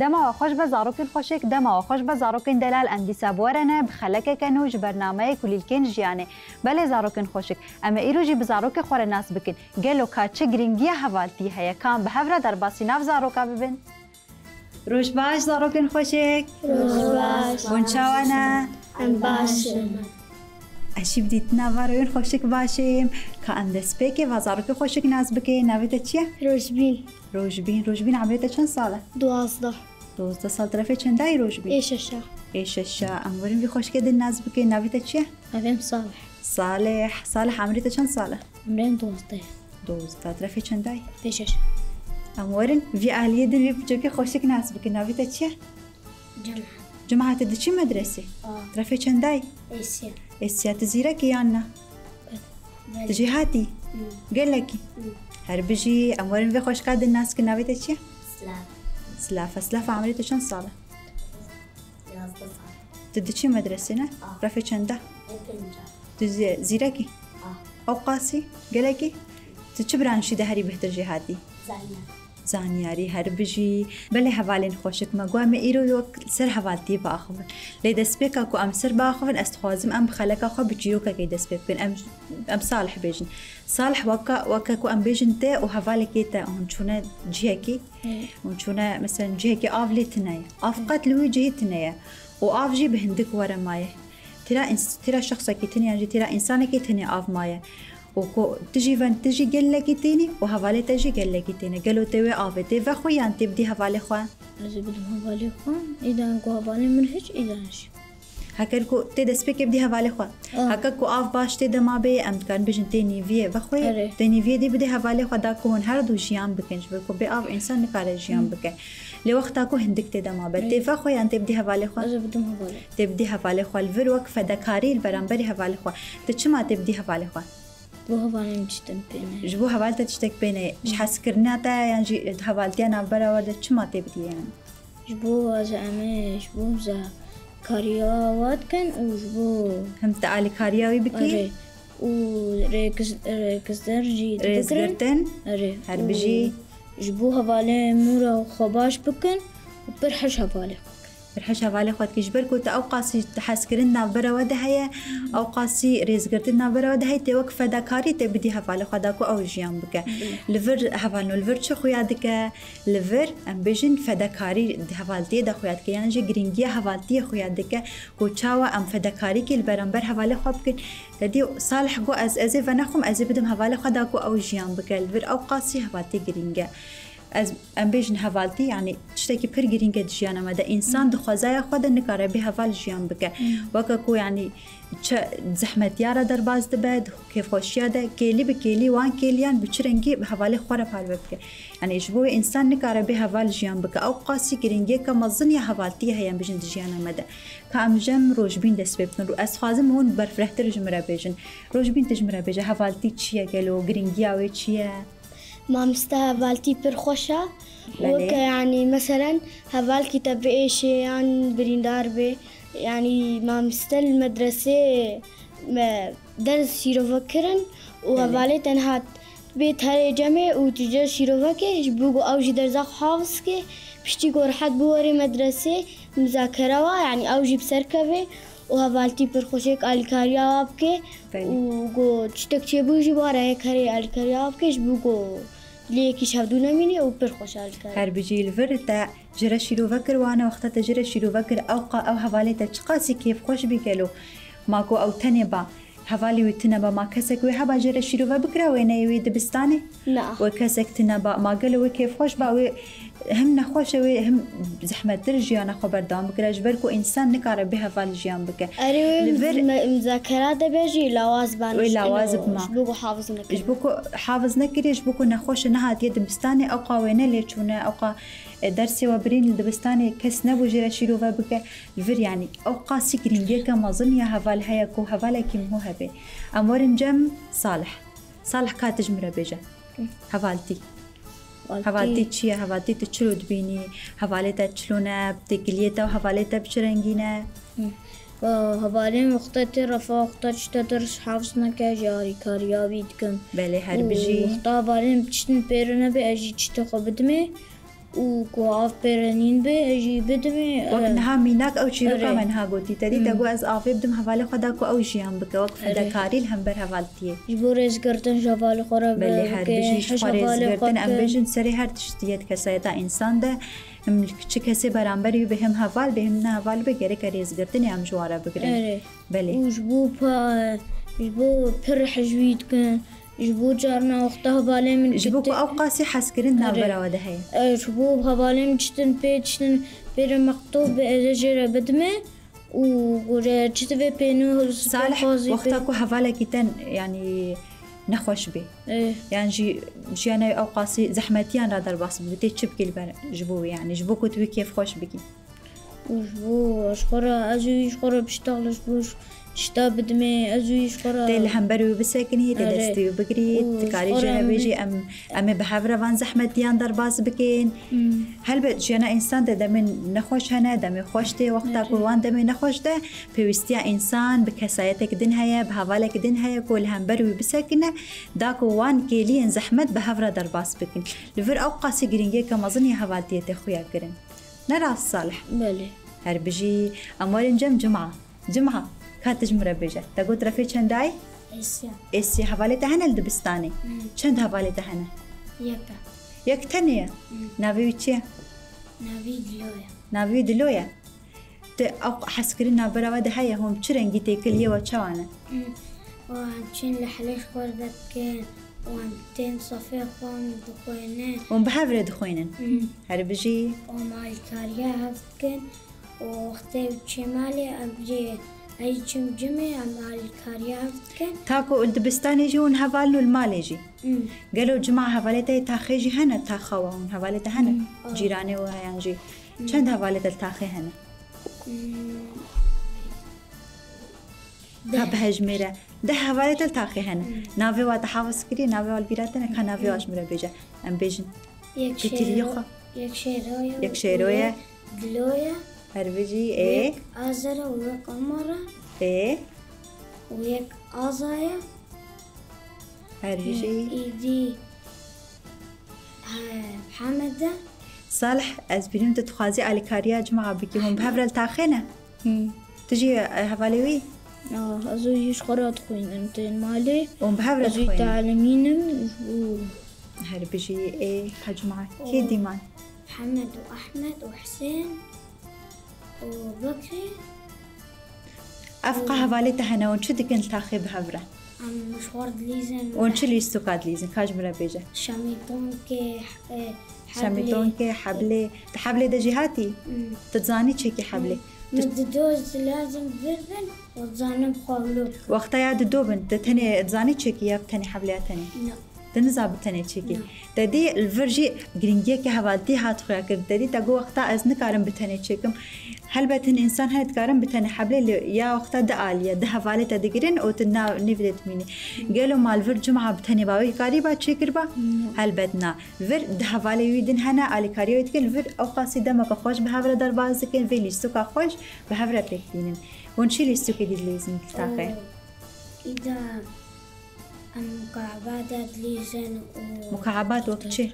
دما خوش به زاروکن خوشک دما خوش به زاروکن دلال اندی سابورنه بخلک کنوج برنامه کلیلکن جیانه بله زاروکن خوشک اما ایروجی به زاروک خور ناس بکن گلو کاچه گرینگی حوالتی هیا کام به هفره در باسی ناف زاروکا ببین روش باش زاروکن خوشک روش باش بونچاوانا ام باشم اشیب دیتنا واروین خوشک باشیم که اندس بکه و زاروک خوشک ناس بکه نویت چیه؟ روشبین عمریت چند ساله؟ 12 سال طرفه چنده روشبین؟ ایششا امورین بی خوشک دل ناس بکه نویت چیه؟ نویم صالح عمریت چند ساله؟ عمرين 12 طرفه چنده؟ بيشش امورین بی عالیه دل بی بجوکی خوشک ناس بکه نویت چیه؟ جمعه تدچی مدرسه؟ طرفه چنده؟ اسيا تزيرك يانا تجي هاتي قال لك هربجي امورين في خوش قاد الناس كنا بيتشي سلاف عملت شن صاله تدشي مدرسنا رفي چنده تزيركي او قاسي قال لك تشبرانشي ده هري بهتر جهاتي زانیاری هر بجی بله حوالین خوشک مگوام ایرو یک سر حوالتی باخون لی دست بکا کو ام سر باخون استخوازم ام بخلکا خو بجیو که کی دست بکن ام صالح بیجن صالح وکا کو ام بیجن ته و حوالکی ته اون چونه جهکی اون چونه مثلا جهکی آفلی تنای آفقات لوی جهی تنای و آف جی بهندک ورا مایه ترى شخصك تني ترى إنسانك تني آف مايه وكو تجي قال لك تاني وهوالي تجي قال لك تاني قالوا تبي آفتي فخويا أنت بدي هوالي خوان لازم بدهم هوالي خوان إذا نكو هوالي منهج إذا نش هكركو تدس بك بدي هوالي خوان هكركو آف باش تدا ما بي أم كان بيجن تاني فيه فخويا تاني فيه دي بدي هوالي خوا داكو هون هردو جيان بكنش بكو بآف إنسان نكاره جيان بكن لوقتاكو هندك تدا ما بدي فخويا أنت بدي هوالي خوان لازم بدهم هوالي تبدي هوالي خوا الفر وقفة دكاري البرامبري هوالي خوا تشما تبدي هوالي خوان بو هوالي مشتن بينه جبو هوالتا تشتك بينه اش حس كرناتا يعني هوالتي انا برا ودا چما تبدي يعني جبو زعما جبو ز كارياوات كان وجبو هم تعالي كارياوي بكي و ريكس درجي ريزغرتن هربجي جبو هوالي مورا وخباش بكن وبرحش هوالي برحش هوالي خوات كجبر كنت أوقاسي تحس كرنا برا وده هي أوقاسي ريزغرتنا برا وده هي توقف دكاري تبدي هوالي خداكو أو جيان بك لفر هوالنو لفر شو خويادك لفر أم بيجن فدكاري هوالتي دا خويادك يعني جي جرينجيا هوالتي خويادك كوتشاوا أم فدكاري كي البرامبر هوالي خوابك تدي صالح جو أزي فنخم أزي بدم هوالي خداكو أو جيان بك لفر أوقاسي هوالتي جرينجيا از ام بیشن هوالتی یعنی چطوری پر گرینگ دیجیانه مده انسان دخوازای خود نکاره به هوال جیان بکه وقتی کو یعنی چه زحمت یاره در باز دبد کیف خوشیه ده کلی به کلی وان کلیان بچرنگی به هوال خوره پال بکه یعنی جبو انسان نکاره به هوال جیان بکه او قاسی گرینگی که مزن یا هوالتی هیم بیشن دیجیانه مده که ام جم روزبین دست ببتن رو از خوازم اون برفرهتر جمره بیشن روزبین تجمره بیشه هوالتی چیه گلو گرینگی اوی چیه ما مستهبالتي برخوشة وك يعني مثلا هبالكي تبقى إيش يعني بريندار بي يعني ما مستل المدرسة درس شيروفكرن وهبالي تنهات بيت هاري جمع وتجر شيروفكي جبوغو أوجي درزاق حافظكي بشتي قرحات بوري مدرسة مذاكرة يعني أوجي بسركبي وهبالتي برخوشك الكاريا بكي وگو چتک چه بوجي باره هيك هري الكاريا بكي جبوغو ليكي شهدو نميني وبرخوش الكاريا هر بيجي الفرتا جرى شيرو فكر وانا وقتها تجرى شيرو فكر اوقا او هباليتا چقاسي كيف خوش بيكلو ماكو او تنبا هوالي وتنبا ما كسك وهبا جرى شيرو فكر وينه يوي دبستاني لا وكسك تنبا ما قالوا كيف خوش با هم نخوش هم زحمة درجي أنا خبر دام بكرة جبركو إنسان نكاره بها فالجيان بك. أريد مذاكرات بيجي لواز بان. لواز بما. جبوكو حافظ نكري. جبوكو حافظ نكري جبوكو نخوش نهاد يد بستاني أو قاوينا ليشونا أو قا درسي وبرين الدبستاني كس نبو جرا شيرو بك الفر يعني أو قاسي كرينجيك ما ظن يا هفال هيا كو هفالك مو هبي. أمورن جم صالح كاتج مربجة. هفالتي. هوالتی چیه؟ هوالتی تچلو دبینی، هوالتا چلونه بتقلیتا و هوالتا بچرنگینه. هوالی مختلف رفاه مختلف درس حافظ نکه جاری کاریابی دکن. بله هر بجی. هوالی بچن پیرونه به اجی چت خوب دمی وكو آف بيرانين بي أجي بدمي وقتها ميناك أو شيروكا أري. منها قوتي تدي تقو از آفي بدم هفالي خداكو أو جيان بك وقف أري. دكاري الهم بر هفالتيه جبو ريز قرتن شفالي خورا بلي هر بجيش خارز گردن ام بجن سری هر تشتیت کسایتا انسان ده هم چه کسی برانبری به هم هفال به هم نه هفال بگیره که ریز گردن هم جوارا بگیرن أري بله وجبو پر حجويد كان جبو جارنا وقتها بالي من جبوكو او قاسي حسكرين نابرا وده هي جبو بهبالي من جتن بير مكتوب بأجر بدمه و جتبه بينو صالح وقتاكو هفالا كيتن يعني نخوش بي يعني جيانا او قاسي زحمتيان را در باس بيتي تشبكي البر جبو يعني جبوكو توي كيف خوش بكي وجبو اشخرا ازوي اشخرا بشتغل جبوش شتا بدمي ازوي اشخرا تيل همبرو بسكني تدستي بقري تكاري جانا بيجي ام بحفرة وان زحمتيان در باس بكين هل بجيانا انسان ده من نخوش هنا دمي خوش ده وقتاكو وان دمي نخوش ده بيوستيا انسان بكسايتك دين هيا بهوالك دين هيا كل همبرو بسكنه داكو وان كيلين زحمت بحفرة در باس بكين لفر او قاسي قرينجي كمازني هوالتي تخويا قرن نراس صالح بله هر بجي اموال جمعة كاتج مربجة تقول رفيق چنداي اسي حوالي تهنا الدبستاني چند حوالي تهنا يك تنيا ناوي چيه ناوي دلويا ت او حسكرنا براوده هيا هم چرنگي تيكليه وچوانا وهمچين لحليش خوردت كان وهمتين صفيق وهم دخوينين وهم بحفرة دخوينن هر بجي ومع الكاريا هفت كان ووقتي وشمالي أبجي أي جمجمة مع الكاريا هفت كان تاكو الدبستاني يجون هفالو المال يجي قالوا جماعة هفالتي تاخيجي هنا تاخوهم هفالتي هنا جيراني وهيانجي چند هفالت التاخي هنا بهجميرة ده هفالت التاخي هنا ناوي واتحافظ كري ناوي والبيراتنا كان ناوي واش مرة بيجا ام بيجن يك شيرويا دلويا هربجي ايه آزرة ويك أمرة ايه ويك آزايا هربجي إيدي حمدة صالح از بينم تتخازي على كاريا جماعة بكي هم بهفرة التاخينا تجي هفاليوي ازوي اشخرا تخوين انتين مالي هم بهفرة ازوي تخوين تعلمينم هربجي ايه هجماعة كي ديمان محمد وأحمد وحسين وبكري أفقه هفاليتا هنا ونشد كنت تاخي بهفرة عم مشوار دليزن ونشل يستوكاد ليزن كاج مرة بيجا شاميتون كي شاميتون كي حبلي ده جهاتي تتزاني تشيكي حبلي مددوز لازم بربن وتزانم خولو وقتا ياد دوبن تتني تزاني تشيكي يا بتني حبلي تني تنزع بتني تشيكي تدي الفرجي جرينجي كي هفالتي هات خويا كرد تدي تقو وقتا از نكارم بتني تشيكم هل بتن إنسان هاي تكارم بتني حبلي يا وقتا دقاليا ده هفالي تدقرين أو تنا نفدت مني قالوا مال فر جمعة بتني باوي كاري با تشيكر با هل بدنا فر ده هفالي ويدن هنا على كاريو يتكل فر أو قاصدة ما كخوش بهفرة در بازكن في ليستوكا خوش بهفرة بكتينن ونشي ليستوكي دي لازم تلاقي إذا المكعبات دليزن مكعبات وقت شي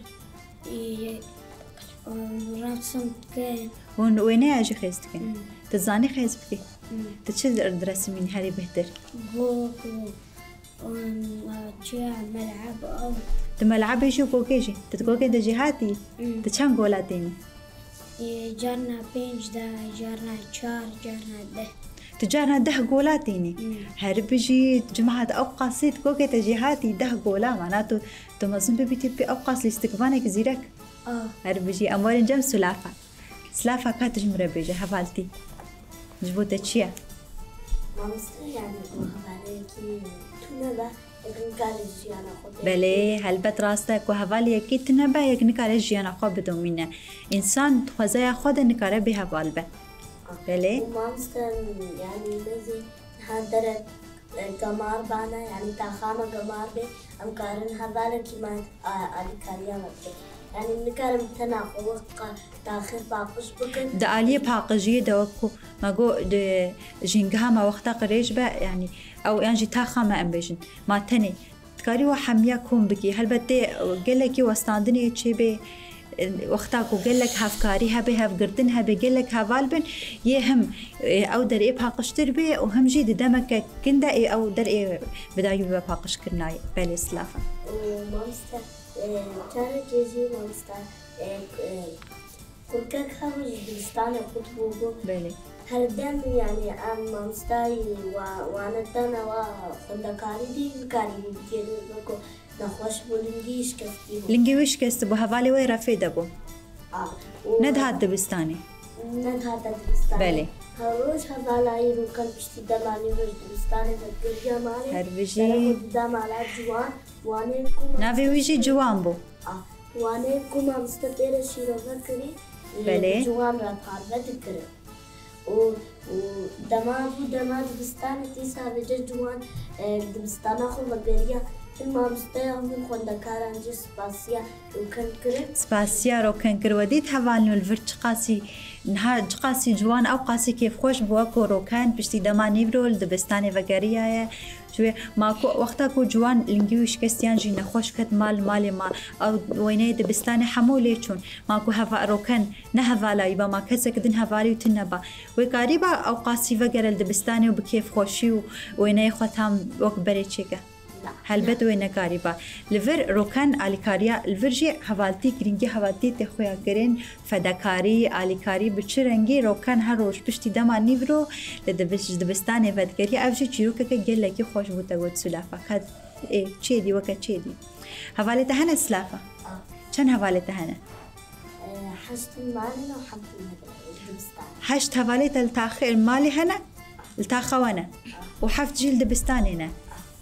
ورسم كان وين اجي خيزتكن تزاني خيز بكي تشد رسمين هاري بهتر جوك وجاء ملعب أو تملعب يجي وكوكيجي تتكوكي ده جهاتي تشان جولاتيني جارنا بينج ده جارنا شار جارنا ده تجارنا ده جولاتيني هربجي جماعة أوقاسيت كوكي تجهاتي ده جولا معناته تمازن ببيتي بأوقاس لاستقبالك زيرك هربجي أموال جم سلافة كاتج مربجة هفالتي جبوتة تشيا ما مستري يعني هفاليكي تنبا يكنكال الجيانا خود بله هلبت راستك وهفالي يكي تنبا يكنكال الجيانا خود بدومينه إنسان تخوزايا خود نكاره بهفال به بله وما مستري يعني بزي هادرت قمار بانا يعني تاخامة قمار بي أم كارن هفاليكي ما أليكاليا مبتي يعني نكارم تناقض تاخير باقش بكن دالية باقجية دوكو ما جو جينجها ما وقتا قريش با يعني أو يعني تاخا ما أمبيجن ما تاني تكاري وحميا كون بكي هل بدي قلكي وستاندني تشي بي وقتاكو قال لك هافكاري هبي هافقردن هبي قال لك هافالبن يهم او در اي باقش تربي وهم جي دمك كندا اي او در اي بدايو باقش كرناي بالي سلافه ومامستا كانت يجي مامستا كركك خمج بستان خطبوبو بالي هردم يعني ام مامستاي وانا دانا وخندكاري دي كاري بيجي بكو نخوش بولنجيش كستيو لنجيوش كستبو هفالي وي رافيدا بو ندهات دبستاني ندهات دبستاني بالي هروش هفالاي روكان بشتي دماني وش دبستاني فكرجا مالي هربجي دام على جوان واني نافي ويجي جوان بو واني كوما مستطير شيروفا كري بالي جوان رفار بدكري ودما دبستاني تيسا بجا جوان دبستانا خو مبيريا سپاسیا رو کن کردید هوالنو الورد قاسی نه قاسی جوان او قاسی کیف خوش بوا کوروکان پشتی دمانی برول دبستانی وگریه شوی ماکو وقتا کو جوان لنگیوش کستیان جی نخوش کت مال ما او وینه دبستانی حمولی چون ماکو هوا روکن نه هوالای با ما کسک دن هوالی و تنبا و قریبا او قاسی وگرل دبستانی و بکیف خوشی و وینه خودم وقت بری چیکه هلبت وين كاريبا لفر روكان اليكاريا الفرجي حوالتي كرينجي حوالتي تخويا كرين فداكاري اليكاري بتشرنجي روكان هروش بشتي دما نيفرو لدبش دبستاني فدكاري افجي تشيروكا قال لك خوش بوتا قلت سلافه كاد ايه تشيدي وكا تشيدي حوالتها هنا سلافه كان حوالتها هنا حشت المالي وحبت الدبستاني حشت حوالتها التاخير المالي هنا التاخوانا وحفت جيل دبستاني هنا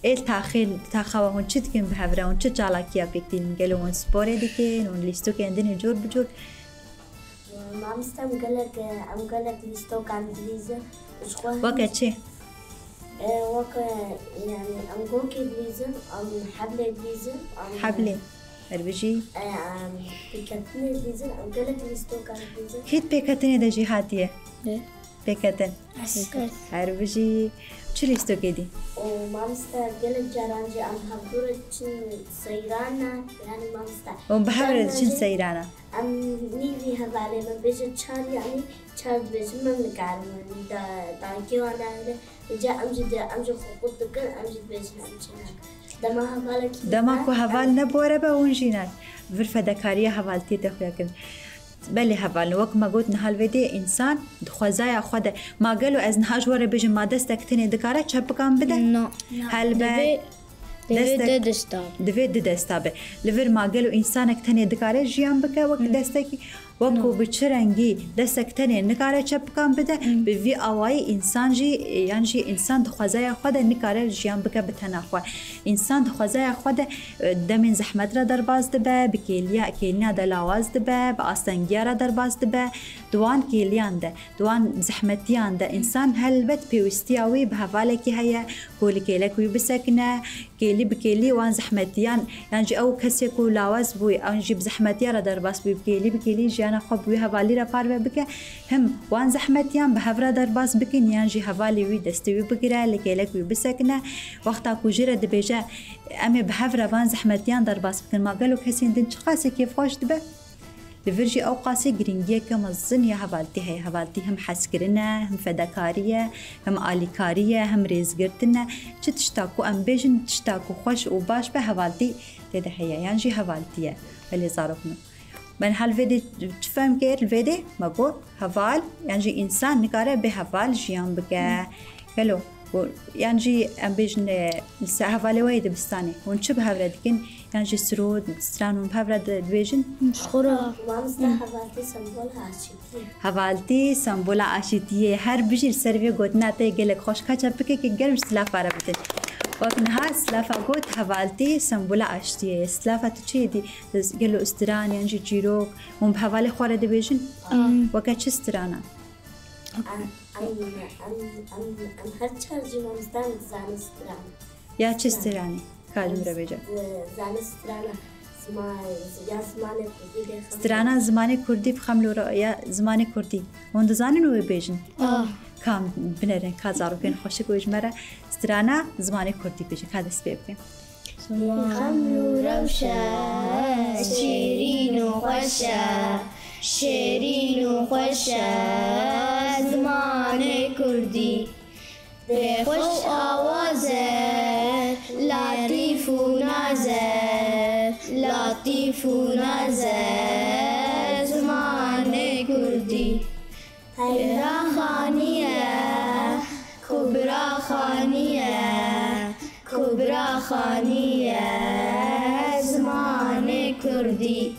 التاخيل تاخوا هون شتكن بهفرا هون شت جالاكيا بيكتين قالوا هون سبوري ديكين هون ليستو كان دني جور بجور ما مستم قالك ليستو كان دليزة وقت شي يعني ام جوكي دليزة ام حبلة دليزة حبلة هربجي بيكتني دليزة ام قالك ليستو كان دليزة كيت بيكتني دا جهاتية بيكتن هربجي شو ليستو كدي ومامستا قالت جارانجي ام حضورة سيرانا يعني مامستا وبحضورة شن سيرانا ام نيفي هذالي ما بيجي تشار يعني تشار بيجي ما نكار من داكي وانا جا امجد خطوط دكان امجد بيجي دما هذالك دماكو هذال نبورة بونجينات فرفة دكارية هذالتي تخويا كن بله هفال وقت ما قلت نهال ودي إنسان دخوازايا خود ما قالوا از نهاج ورا بيجي ما دستك تاني دكارة شاب كان بده لا هل بقى دفيد دستابه لفر ما قالوا إنسانك تاني دكارة جيان بك وقت دستك وقو بتشرنجي دستك تاني نكارة شاب كان بده بفي أواي إنسان جي يعني جي إنسان دخوازايا خود نكارة جيان بك بتناخوا إنسان دخوازايا خود دمين زحمت را درباز دبه بكيليا دلاواز دبه بأستنجيا را درباز دبه دوان كيليان ده دوان زحمتيان ده إنسان هلبت بيوستياوي بهفالكي هيا كولي كيلك ويبسكنا كيلي بكيلي وان زحمتيان يعني جي أو كسيكو لاواز بوي أو نجيب زحمتيا را درباز بوي بكيلي جيانا خب وي هفالي را باربه بك هم وان زحمتيان بهفرا درباز بكين يعني جي هفالي وي دستوي بكرا لكيلك ويبسكنا وقتا كوجيرا دبيجا أمي بهفرا وان زحمتيان درباز بكين ما قالوا كسين دين شخاصي كيف خوش دبه لفرجي أو قاسي جرينجيا كما الزنيا هفالتي هي هفالتي هم حسكرنا هم فداكارية هم آليكارية هم ريزقرتنا شو تشتاكو أم بيجن تشتاكو خوش وباش بهفالتي تده هي يعني جي هفالتية اللي صارفنا من هالفيديو تفهم كير الفيديو ما بقول هفال يعني جي إنسان نكاره بهفال جيان بكا كلو يعني جي أم بيجن هفالي وايد بستاني ونشبه هفردكين يعني جي سرود سترانون بهفرد بيجن مشخورة مامستا هفالتي سمبول عاشتية هفالتي سمبولا عاشتية هر بيجي السرفي قوتنا تيجيلك خوش كاتشا بكي كي قرب سلافة ربطن وقتها سلافة قوت هفالتي سمبولا عاشتية سلافة تشيدي قالوا استران يعني جي جيروك هم بهفالي خوارة دبيجن وكاتش استرانا أم هرچار جي مامستا زان استران يا چه استراني كادو ربيجا زان استرانا استرانا زماني كردي بخملو رأيا زماني كردي هون زانين وي بيجن كام بنرن كازارو كين خوشك ويجمرة استرانا زماني كردي بيجن هذا سبب خمر وروشة شيرين وخوشة شيرين وخوشة زمان كردي بخوش آوازه لطيف ونازه لطيف ونازه زمان كردي هيرا خانية كبرى خانية كبرى خانية زمان كردي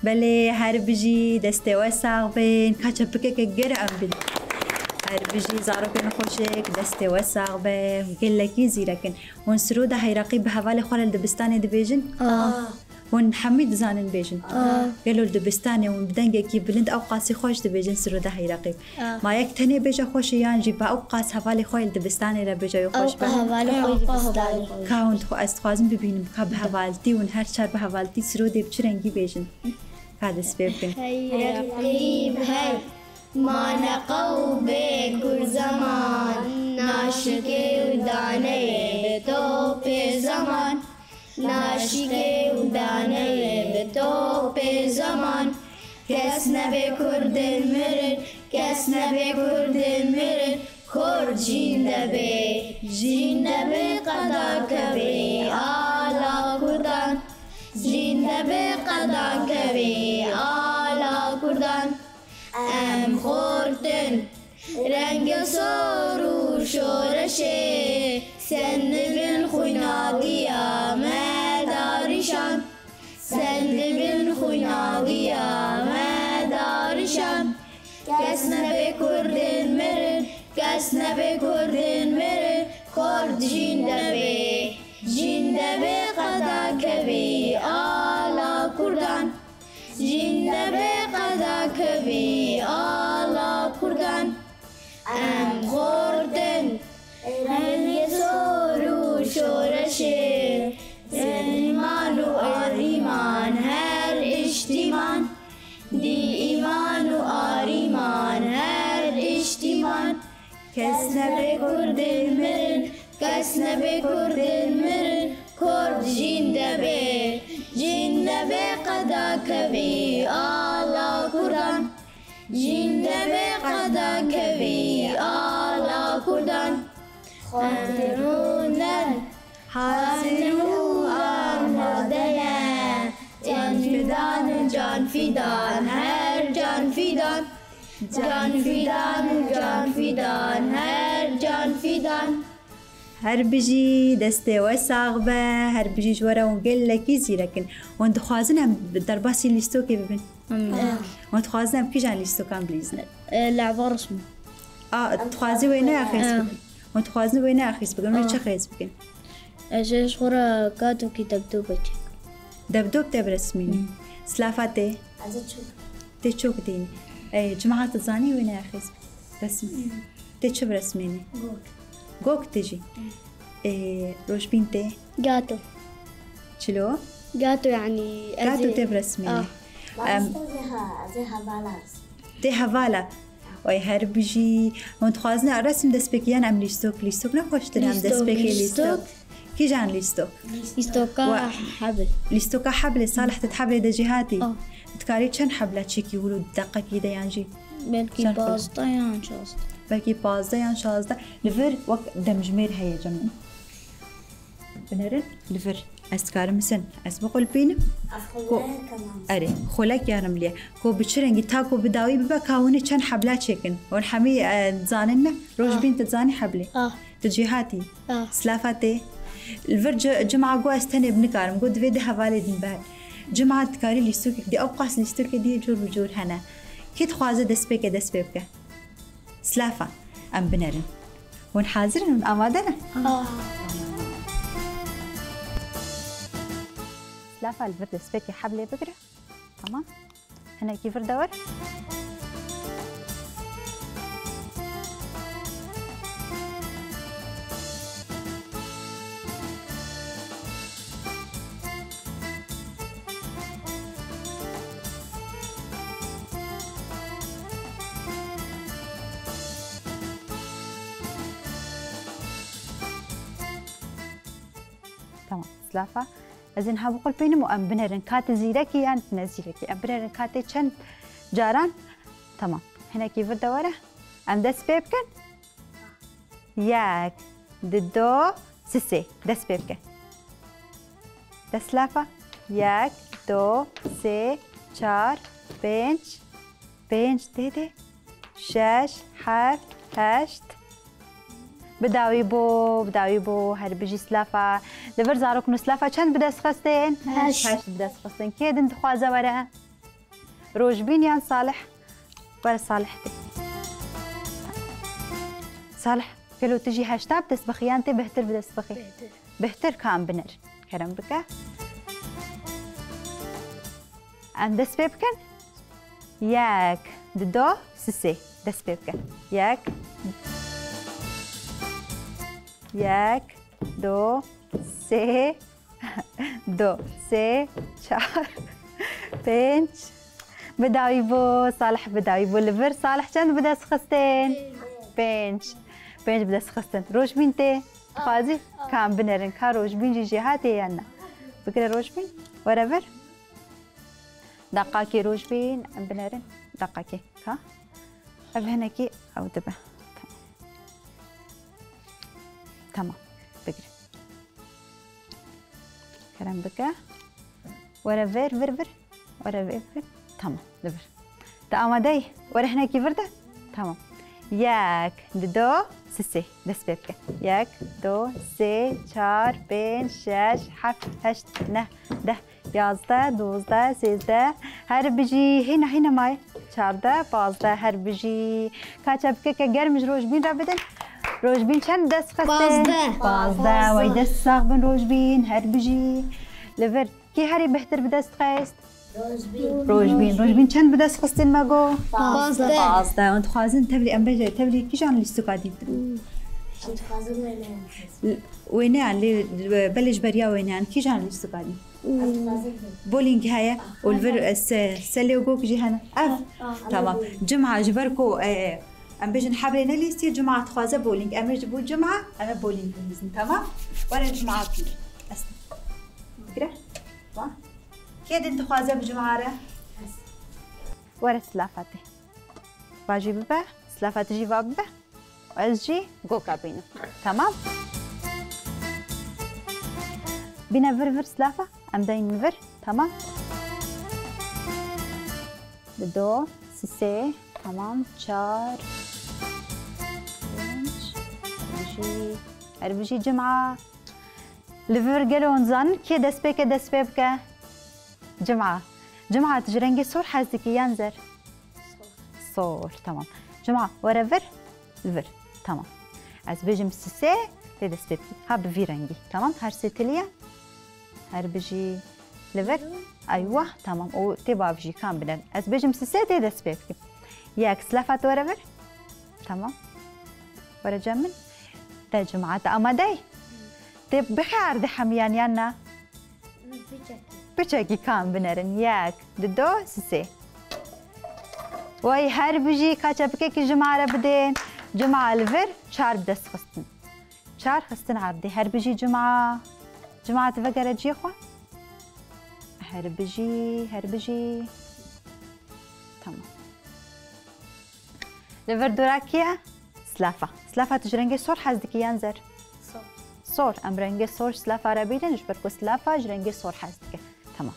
بله هر بجی دسته وساق بین کاچه بکه که گرم بین هر بجی زارو کن خوشک دسته وساق بین گلکی زیرکن ون سرود هیرقی به حوال خوال دبستان دبیجن ون حمید زانن بیجن قالوا دبستان ون بدنگه کی بلند او قاسی خوش دبیجن سرود هیرقی ما یک تنه بیجه خوش یان جی با او قاس حوال خوال دبستان را بیجه خوش به حوالي خوي كاونت خو استخوازم ببینم که به حوالتی ون هر چهار به حوالتی سرود بچرنگی بیجن هذا سبب رقيب هاي ما نقو بكل زمان ناشكي وداني بتوب زمان ناشكي وداني بتوب زمان كسنا بكرد المرد كسنا بكرد المرد كرد جين دبي قدا كبي على كردان جين دبي قدا كبي على كردان ام خورتن رنگ سارو شورشه سن بن خوینادیا مدارشان سن بن خوینادیا مدارشان کس نبه کردن مرن کس نبه کردن مرن کرد جین دبه قدا کبی آلا کردان جین دبه قدا کبی آلا کردان ام خوردن رنگ سارو شورشه ایمان و آریمان هر اجتمان دی ایمان و آریمان هر اجتمان کس نبه کردن مرن کس نبه کردن مرن کرد جین دبه قدا کبی آلا کردان جین دبه قدا کبی آلا کردان خاطرونن حاضرون آمادهن جان فیدان جان فیدان هر جان فیدان جان فیدان جان فیدان هر جان فیدان هر بجي دسته وساق به هر بجي جورا ونقول لك يزيركن وانت خوازنهم درباسي ليستو كيف بن وانت خوازنهم كي جان ليستو كان بليزن لعبة رسمه تخوازي وين اخيس بكن وانت خوازن وين اخيس بكن وين تشخيس بكن اجي شغورا كاتو كي دبدوبة دبدوب تبرسميني سلافاتي تشوك ديني جماعة تزاني وين اخيس رسمي تشوف رسميني قوك تجي روش بنتي جاتو شلو؟ جاتو يعني قاتو تبرسميني زي هفالات تي هفالا وای هر بجی وانت خوازنه رسم دست بکیان ام لیستوک نخوش ترم دست بکی لیستوک کی جان لیستوک يستوكا حبل لیستوکا حبل صالح تتحبل ده جهاتي تكاري چند حبلة چيكي ولو دقة كده يانجي بلكي شان بازطة يان شاست بلكي 15 يان 16 لفر وقت دمجمير هيا جمن بنرن لفر استكار مسن اسبق البين أفخذ كمان اري خلك يا رمليه كو بتشرنجي تاكو بداوي ببا كاوني چند حبلة چيكن ونحمي تزاننا روج بين تزاني حبلي تجيهاتي سلافاتي الفر جمعة قو استني بنكارم قو دفيد حوالي دين بعد جمعة تكاري ليستوك دي أوقاس ليستوك دي جور بجور هنا كي تخوازة دس بيبك سلافة أم بنرن ونحاضرن ونأمادنا سلافة الفر دس بيكي حبلي بقرة تمام هنا كيف دور سلافة أزين ها بقول بينهم وأم بنرن كات زيركي يعني تنزيركي أم بنرن كاتي چند جاران تمام هنا كيف الدورة أم دست بيبكن ياك دو سسي دست بيبكن دست لافة ياك دو سي چار بينج ديدي شش حف هشت بداوي بو هر بجي سلافة لفر زاروك نسلافة چند بدست خستين؟ هشت بدست خستين كيد انت خوازة ورا روجبين يان صالح ورا صالح دي صالح كلو تجي هشتا بدست بخيانتي بهتر بدست بخي بهتر كام بنر كرم بكا ام دست بيبكن ياك دو سسي دست بيبكن ياك دو سه چار بينج بداوي بو صالح بداوي بو لفر صالح چند بدست خستين بينج بدست خستين روش بينتي خازي كام بنرن كا روش بين جي جهاتي يانا بكرة روش بين ورافر دقاكي روش بين ام بنرن دقاكي كا افهنكي او دبه تمام بقرا كلام بكا ورا فر ورا فر تمام دبر تأمدي ورا هنا كيف فرده تمام ياك دو سسي دس بيبكا ياك دو سي چار بين شش حفت هشت نه ده 11 12 13 هر بجي هنا ماي 14 15 هر بجي كاتشبكا كجرمج روج بين رابدن روجبين چند دست خسته؟ 15 وای دست ساق بن روجبین هر بجی لفر کی هری بهتر بدست خست؟ روجبین چند بدست خستین مگو؟ 15 انت خوازن تبلی ام بجای تبلی کی جان لیستو قادی انت خوازن وینه علی بلش بریا وینه کی جان لیستو قادی بولينج هيا والفر سلي وجوك جهنا تمام جمعة جبركو ام بيجن حابين اللي يصير جمعة خوازة بولينج ام يجيبوا جمعة انا بولينج بنزن تمام ولا جمعة كي اسمع كده وا كيد انت خوازة بجمعة را ورا سلافاتي باجي ببا سلافات جي بابا وازجي جو كابينو تمام بينا فر سلافة ام داين فر تمام دو سسي تمام چار بجي جمعة لفر قالون زن كي دس بيك جمعة تجرنجي صور حازك ينزر صور تمام جمعة ورا الفر تمام از بجم سسي تدس بيك هاب فيرنجي تمام هر ستليا هر بجي لفر ايوه تمام و تبا بجي كان بدن از بجم سسي تدس بيك ياك سلافات ورا فر تمام ورا جمن ده جمعة أمادي تب بخير ده حميان يانا بچاكي كان بنرن ياك دو سسي واي هر بجي كاچا بكيكي جمعة ربدين جمعة الفر چار بدست خستن چار خستن عردي هر بجي جمعة تفقر جي خوا هر بجي تمام الفر دوراكيا سلافة تجرنجي صور حازدك ينزر صور ام رنجي صور سلافة رابيدن جبركو سلافة جرنجي صور حازدك تمام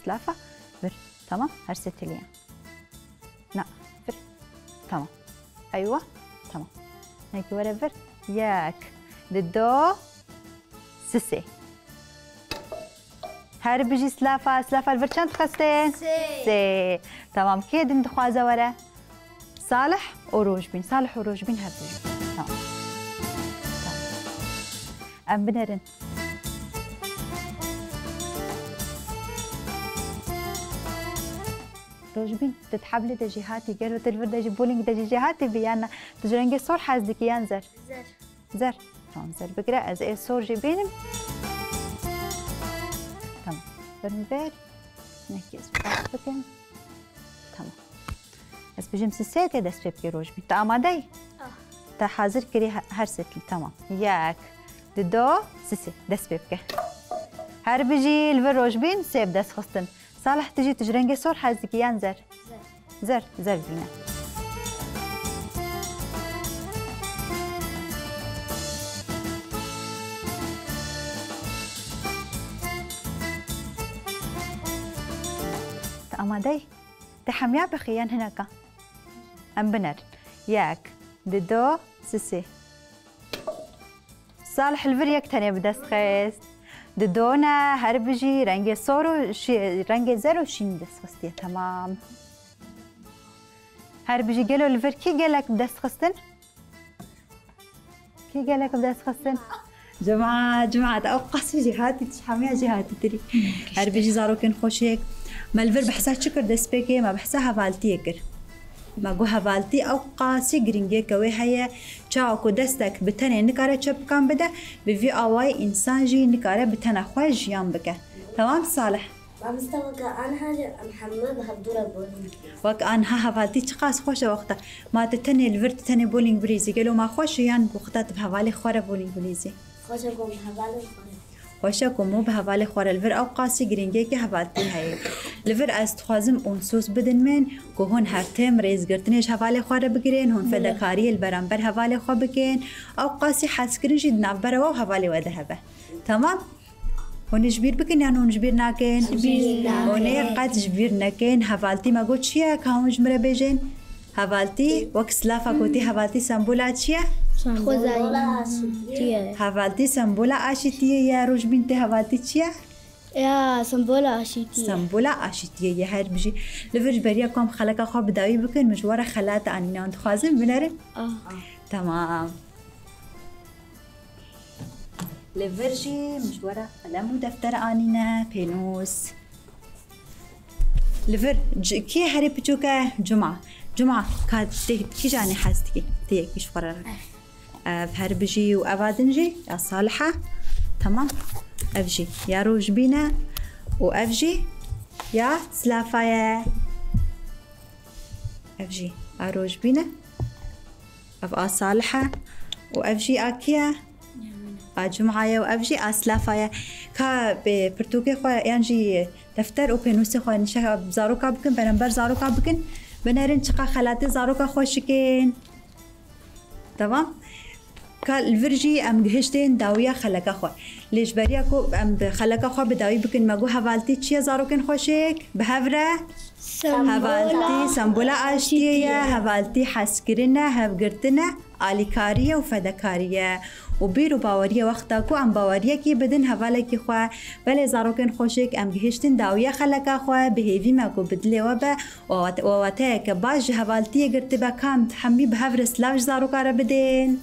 سلافة فر تمام هر ستليان لا فر تمام ايوه تمام هيك ورا فر ياك دو سسي هر بجي سلافة الفر چند خستين سي تمام كيد انت خوازة ورا صالح وروجبين هر روجبين تمام ام بنرن روجبين تتحبلي دا جهاتي قالوا تلفر دا بولينج دا جهاتي بيانا تجرنجي صور حازدك ينزر زر تمام زر بقرا از اي صور جيبينم تمام برنبير نكيز بكن تمام بس بجم سسيتي دس بيبكي روجبين تا امادي تا حاضر كري هر ستل تمام ياك دو سسي دس بيبكي هر بيجي الفر روجبين سيب دست خستن صالح تجي تجرنجي صور حازكيان زر زر بينا أمادي تحميا بخيان هناك أم بنر ياك دو سسي صالح الفريق تاني بدست خيست دونا هربجي رنگ صورو رنگ زرو شين دست خستيه تمام هربجي قالوا الفر كي قالك بدست خستن كي قالك بدست خستن جماعة أو قصي جهاتي تشحميها جهاتي تري هربجي زارو كن خوشيك ما الفر بحسها شكر دست بيكي ما بحسها هفالتي كر ما جو هفالتي أو قاسي جرينجي كوي هي چاوكو دستك بتنه نكاره چپ كان بده بفي آواي إنسان جي نكاره بتنه خواه جيان بكه تمام صالح؟ ما مستوى أنا هاجي محمد بهدورة بولينج وك أنا هفالتي چقاس خوشه وقتا ما تتنه الفر تتنه بولينج بريزي قالوا ما خوش يان وقتا بهوالي خوره بولينج بريزي خوشه قوم هوالي خوره خوشك مو بهوالي خوره الفر أو قاسي جرينجي كي هفالتي هاي الفر استخوازم أنسوس بدن من که هون هر تم ریز گرتنش حواله خواره بگیرین هون فداکاری البرانبر حواله خو بکن او قاسی حس کردن جد نبره و حواله وده هبه تمام هون جبیر بکن یا هون جبیر نکن هون قد جبیر نکن حوالتی ما گوت چیه که هون جمره بیجن حوالتی وقت سلافا گوتی حوالتی سمبولا چیه حوالتی سمبولا آشتیه یا روش بینت حوالتی چیه يا سمبولا آشيتية سمبولا آشتیه یه هر بجی لفرج بریا کام خلقا خواب بداوی بکن مجوار خلات آنینا انت خوازم بناره تمام لفرجي مجوار قلم و دفتر آنینا پینوس لفر كي هري بتوكا جمعة كاد كي جاني حاستكي تيكيش فرر هر بجي وأبادنجي يا صالحة تمام أفجي يا روج بينا وأفجي يا سلافايا أفجي أروج بينا أبقى صالحة وأفجي أكيا جمعة وأفجي أسلافايا كا ببرتوكي خوا ينجي دفتر وبينوسي خوا نشا بزاروكا بكن بنبر زاروكا بكن بنارن شقا خلاتي زاروكا خوشكين تمام كالفرجي أم جهشتين داوية خلقة خوا ليش برياكو أم خلقة خوا بداوي بكن ماجو هفالتي تشيا زاروكن خوشك بهفرة هفالتي سمبولا آشتية هفالتي حسكرنا هفقرتنا آليكارية وفدكارية وبيرو باورية وقتاكو أم باورية كي بدن هفالكي خوا بلي زاروكن خوشك أم جهشتين داوية خلقة خوا بهيفي ماجو بدلي وبا وواتاك باج هفالتي قرتبا كام تحمي بهفرة سلاش زاروكا بدين